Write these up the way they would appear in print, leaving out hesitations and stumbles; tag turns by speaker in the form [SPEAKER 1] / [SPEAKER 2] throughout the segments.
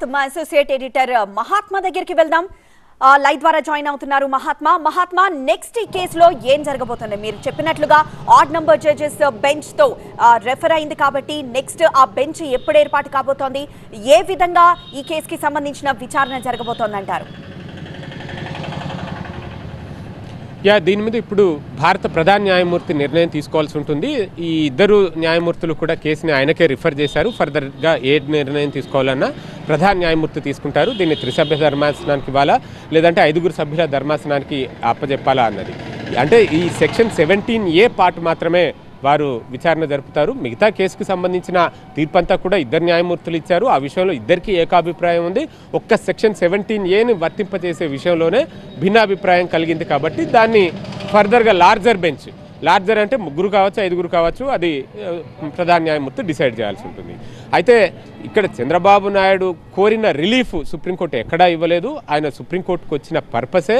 [SPEAKER 1] With మా associate editor Mahatma దగ్గరికి వెళ్దాం. లైవ్ ద్వారా జాయిన్ అవుతున్నారు మహాత్మా. నెక్స్ట్ ఈ కేసులో ఏం జరగబోతుంది? మీరు చెప్పినట్లుగా ఆడ్ నంబర్ జడ్జెస్ బెంచ్ తో రెఫర్ అయింది కాబట్టి నెక్స్ట్ ఆ బెంచ్ ఎప్పుడు ఏర్పాటు కాబోతోంది? ఏ విధంగా ఈ కేసుకి సంబంధించిన విచారణ జరగబోతోంది అంటారు?
[SPEAKER 2] దీని మీద ఇప్పుడు భారత ప్రధాన న్యాయమూర్తి నిర్ణయం తీసుకోవాల్సి ఉంటుంది. ఈ ఇద్దరు న్యాయమూర్తులు కూడా కేసుని ఆయనకే రిఫర్ చేశారు. ఫర్దర్గా ఏ నిర్ణయం తీసుకోవాలన్నా ప్రధాన న్యాయమూర్తి తీసుకుంటారు. దీన్ని త్రిసభ్య ధర్మాసనానికి ఇవ్వాలా లేదంటే 5 సభ్యుల ధర్మాసనానికి అప్పచెప్పాలా అన్నది. అంటే ఈ సెక్షన్ 17A పార్ట్ మాత్రమే వారు విచారణ జరుపుతారు. మిగతా కేసుకు సంబంధించిన తీర్పంతా కూడా ఇద్దరు న్యాయమూర్తులు ఇచ్చారు. ఆ విషయంలో ఇద్దరికీ ఏకాభిప్రాయం ఉంది. ఒక్క సెక్షన్ 17Aని వర్తింపజేసే విషయంలోనే భిన్నాభిప్రాయం కలిగింది కాబట్టి దాన్ని ఫర్దర్గా లార్జర్ అంటే 3 కావచ్చు 5 కావచ్చు, అది ప్రధాన న్యాయమూర్తి డిసైడ్ చేయాల్సి ఉంటుంది. అయితే ఇక్కడ చంద్రబాబు నాయుడు కోరిన రిలీఫ్ సుప్రీంకోర్టు ఎక్కడా ఇవ్వలేదు. ఆయన సుప్రీంకోర్టుకు వచ్చిన పర్పసే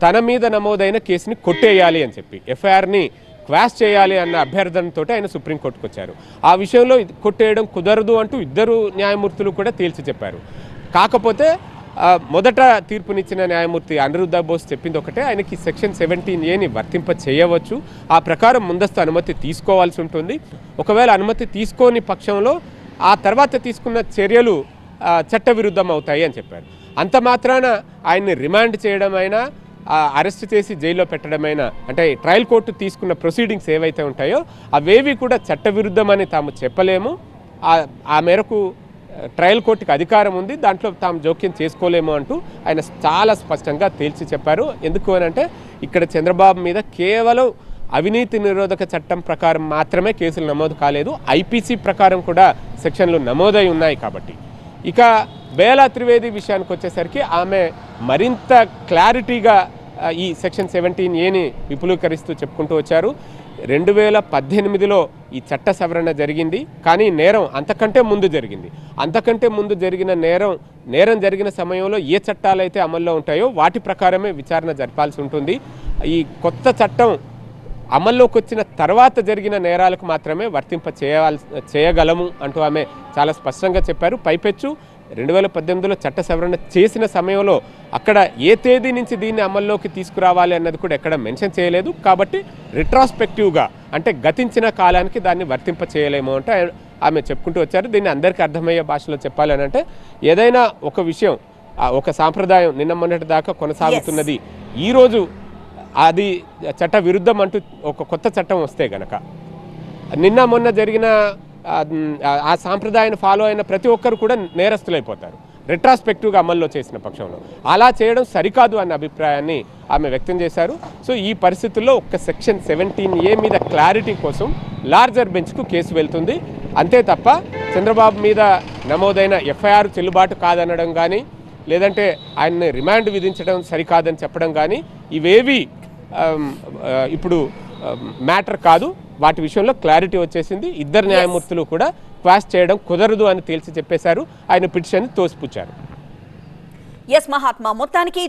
[SPEAKER 2] తన మీద నమోదైన కేసుని కొట్టేయాలి అని చెప్పి ఎఫ్ఐఆర్ని క్వాష్ చేయాలి అన్న అభ్యర్థనతో ఆయన సుప్రీంకోర్టుకు వచ్చారు. ఆ విషయంలో కొట్టేయడం కుదరదు అంటూ ఇద్దరు న్యాయమూర్తులు కూడా తేల్చి చెప్పారు. కాకపోతే మొదట తీర్పునిచ్చిన న్యాయమూర్తి అనిరుద్ధ బోస్ చెప్పింది ఒకటే, ఆయనకి సెక్షన్ 17Aని వర్తింప చేయవచ్చు. ఆ ప్రకారం ముందస్తు అనుమతి తీసుకోవాల్సి ఉంటుంది. ఒకవేళ అనుమతి తీసుకోని పక్షంలో ఆ తర్వాత తీసుకున్న చర్యలు చట్టవిరుద్ధం అవుతాయి అని చెప్పారు. అంత మాత్రాన ఆయన్ని రిమాండ్ చేయడం అయినా అరెస్ట్ చేసి జైల్లో పెట్టడమైనా, అంటే ట్రయల్ కోర్టు తీసుకున్న ప్రొసీడింగ్స్ ఏవైతే ఉంటాయో అవేవి కూడా చట్టవిరుద్ధమని తాము చెప్పలేము. ఆ మేరకు ట్రయల్ కోర్టుకి అధికారం ఉంది, దాంట్లో తాము జోక్యం చేసుకోలేము అంటూ ఆయన చాలా స్పష్టంగా తేల్చి చెప్పారు. ఎందుకు అని అంటే ఇక్కడ చంద్రబాబు మీద కేవలం అవినీతి నిరోధక చట్టం ప్రకారం మాత్రమే కేసులు నమోదు కాలేదు, ఐపీసీ ప్రకారం కూడా సెక్షన్లు నమోదై ఉన్నాయి కాబట్టి. ఇక బేలా త్రివేది విషయానికి వచ్చేసరికి ఆమె మరింత క్లారిటీగా ఈ సెక్షన్ 17Aని విపులీకరిస్తూ చెప్పుకుంటూ వచ్చారు. 2018లో ఈ చట్ట సవరణ జరిగింది, కానీ నేరం అంతకంటే ముందు జరిగింది. అంతకంటే ముందు జరిగిన నేరం జరిగిన సమయంలో ఏ చట్టాలైతే అమల్లో ఉంటాయో వాటి ప్రకారమే విచారణ జరపాల్సి ఉంటుంది. ఈ కొత్త చట్టం అమల్లోకి వచ్చిన తర్వాత జరిగిన నేరాలకు మాత్రమే వర్తింప చేయగలము అంటూ ఆమె చాలా స్పష్టంగా చెప్పారు. పైపెచ్చు 2018లో చట్ట సవరణ చేసిన సమయంలో అక్కడ ఏ తేదీ నుంచి దీన్ని అమల్లోకి తీసుకురావాలి అన్నది కూడా ఎక్కడ మెన్షన్ చేయలేదు. కాబట్టి రిట్రాస్పెక్టివ్గా అంటే గతించిన కాలానికి దాన్ని వర్తింప చేయలేము అంటే ఆమె చెప్పుకుంటూ వచ్చారు. దీన్ని అందరికీ అర్థమయ్యే భాషలో చెప్పాలని అంటే ఏదైనా ఒక విషయం, ఒక సాంప్రదాయం నిన్న మొన్నటి దాకా కొనసాగుతున్నది, ఈరోజు అది చట్ట విరుద్ధం అంటూ ఒక కొత్త చట్టం వస్తే గనక నిన్న మొన్న జరిగిన ఆ సాంప్రదాయాన్ని ఫాలో అయిన ప్రతి ఒక్కరు కూడా నేరస్తులైపోతారు రెట్రాస్పెక్టివ్గా అమల్లో చేసిన పక్షంలో. అలా చేయడం సరికాదు అన్న అభిప్రాయాన్ని ఆమె వ్యక్తం చేశారు. సో ఈ పరిస్థితుల్లో ఒక్క సెక్షన్ 17A మీద క్లారిటీ కోసం లార్జర్ బెంచ్కు కేసు వెళ్తుంది. అంతే తప్ప చంద్రబాబు మీద నమోదైన ఎఫ్ఐఆర్ చెల్లుబాటు కాదనడం కానీ లేదంటే ఆయన్ని రిమాండ్ విధించడం సరికాదని చెప్పడం కానీ ఇవేవి ఇప్పుడు మ్యాటర్ కాదు. వాటి విషయంలో క్లారిటీ వచ్చేసింది. ఇద్దరు న్యాయమూర్తులు కూడా క్వాష్ చేయడం కుదరదు అని తేల్చి చెప్పేశారు. ఆయన పిటిషన్ తోసిపుచ్చారు.
[SPEAKER 1] మహాత్మా మొత్తానికి